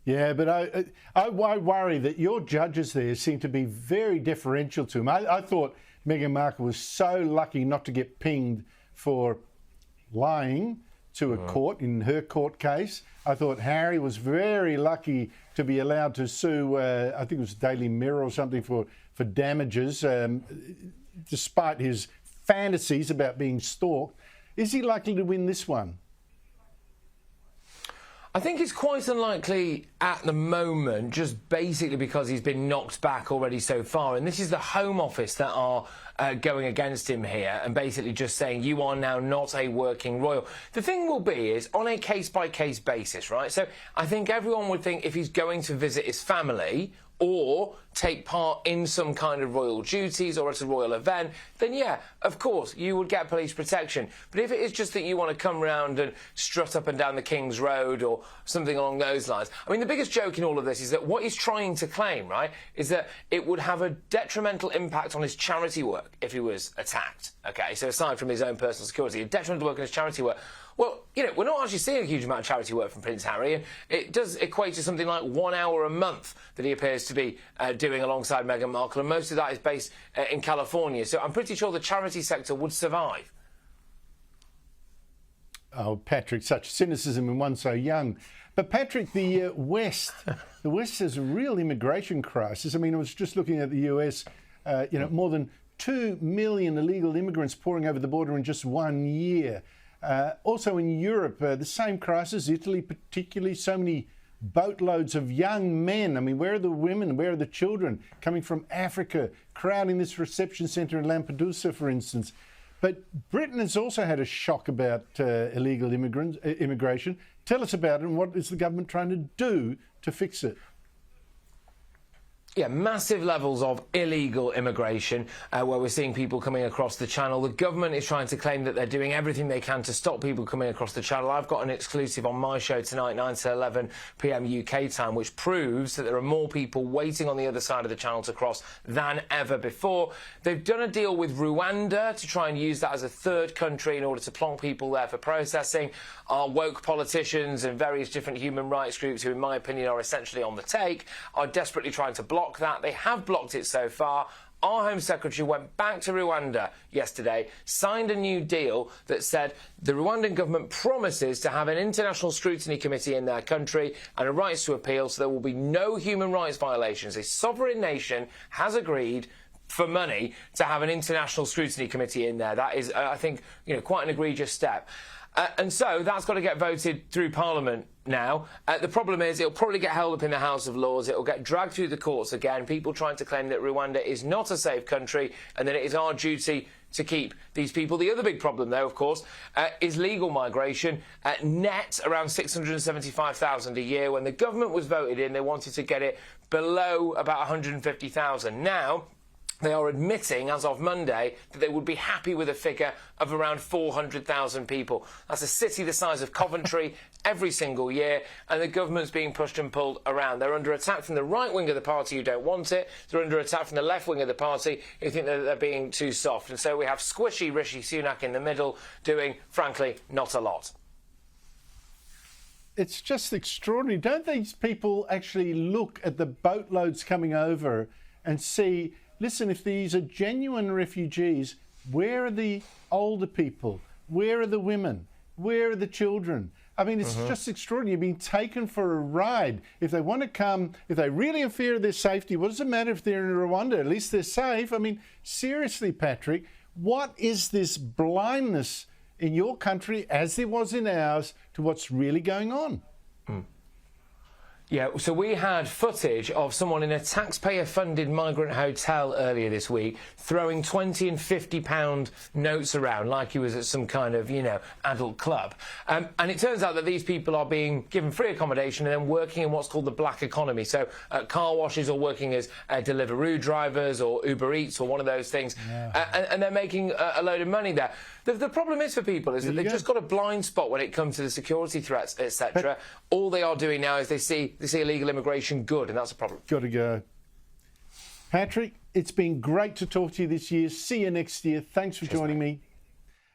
Yeah, but I worry that your judges there seem to be very deferential to him. I thought Meghan Markle was so lucky not to get pinged for lying to a court in her court case. I thought Harry was very lucky to be allowed to sue, I think it was Daily Mirror or something, for damages, despite his fantasies about being stalked. Is he likely to win this one? I think it's quite unlikely at the moment, just basically because he's been knocked back already so far. And this is the Home Office that are going against him here and basically just saying you are now not a working royal. The thing will be is on a case-by-case basis, right? So I think everyone would think if he's going to visit his family or take part in some kind of royal duties or at a royal event, then yeah, of course, you would get police protection. But if it is just that you want to come round and strut up and down the King's Road or something along those lines, I mean, the biggest joke in all of this is that what he's trying to claim, right, is that it would have a detrimental impact on his charity work if he was attacked, OK? So aside from his own personal security, a detrimental work on his charity work. Well, you know, we're not actually seeing a huge amount of charity work from Prince Harry, and it does equate to something like 1 hour a month that he appears to be doing alongside Meghan Markle, and most of that is based in California. So I'm pretty sure the charity sector would survive. Oh, Patrick, such cynicism in one so young. But Patrick, the West has a real immigration crisis. I mean, I was just looking at the US, more than 2 million illegal immigrants pouring over the border in just 1 year. Also in Europe, the same crisis, Italy particularly, so many boatloads of young men. I mean, where are the women? Where are the children coming from Africa, crowding this reception centre in Lampedusa, for instance? But Britain has also had a shock about illegal immigration. Tell us about it and what is the government trying to do to fix it? Yeah, massive levels of illegal immigration where we're seeing people coming across the channel. The government is trying to claim that they're doing everything they can to stop people coming across the channel. I've got an exclusive on my show tonight, 9 to 11 p.m. UK time, which proves that there are more people waiting on the other side of the channel to cross than ever before. They've done a deal with Rwanda to try and use that as a third country in order to plonk people there for processing. Our woke politicians and various different human rights groups, who in my opinion are essentially on the take, are desperately trying to block that. They have blocked it so far. Our Home Secretary went back to Rwanda yesterday, signed a new deal that said the Rwandan government promises to have an international scrutiny committee in their country and a right to appeal, so there will be no human rights violations. A sovereign nation has agreed for money to have an international scrutiny committee in there. That is, I think, quite an egregious step. And so that's got to get voted through Parliament now. The problem is it'll probably get held up in the House of Lords. It'll get dragged through the courts again. People trying to claim that Rwanda is not a safe country and that it is our duty to keep these people. The other big problem, though, of course, is legal migration. Net around 675,000 a year. When the government was voted in, they wanted to get it below about 150,000. Now, they are admitting, as of Monday, that they would be happy with a figure of around 400,000 people. That's a city the size of Coventry every single year, and the government's being pushed and pulled around. They're under attack from the right wing of the party who don't want it. They're under attack from the left wing of the party who think that they're being too soft. And so we have squishy Rishi Sunak in the middle doing, frankly, not a lot. It's just extraordinary. Don't these people actually look at the boatloads coming over and see, listen, if these are genuine refugees, where are the older people? Where are the women? Where are the children? I mean, it's just extraordinary. You're being taken for a ride. If they want to come, if they really are fear of their safety, what does it matter if they're in Rwanda? At least they're safe. I mean, seriously, Patrick, what is this blindness in your country, as there was in ours, to what's really going on? Yeah, so we had footage of someone in a taxpayer-funded migrant hotel earlier this week throwing £20 and £50 notes around like he was at some kind of, adult club. And it turns out that these people are being given free accommodation and then working in what's called the black economy. So car washes or working as Deliveroo drivers or Uber Eats or one of those things. Yeah. And they're making a load of money there. The problem is for people is that they've just got a blind spot when it comes to the security threats, etc. All they are doing now is they see illegal immigration good, and that's a problem. Got to go. Patrick, it's been great to talk to you this year. See you next year. Thanks for joining me.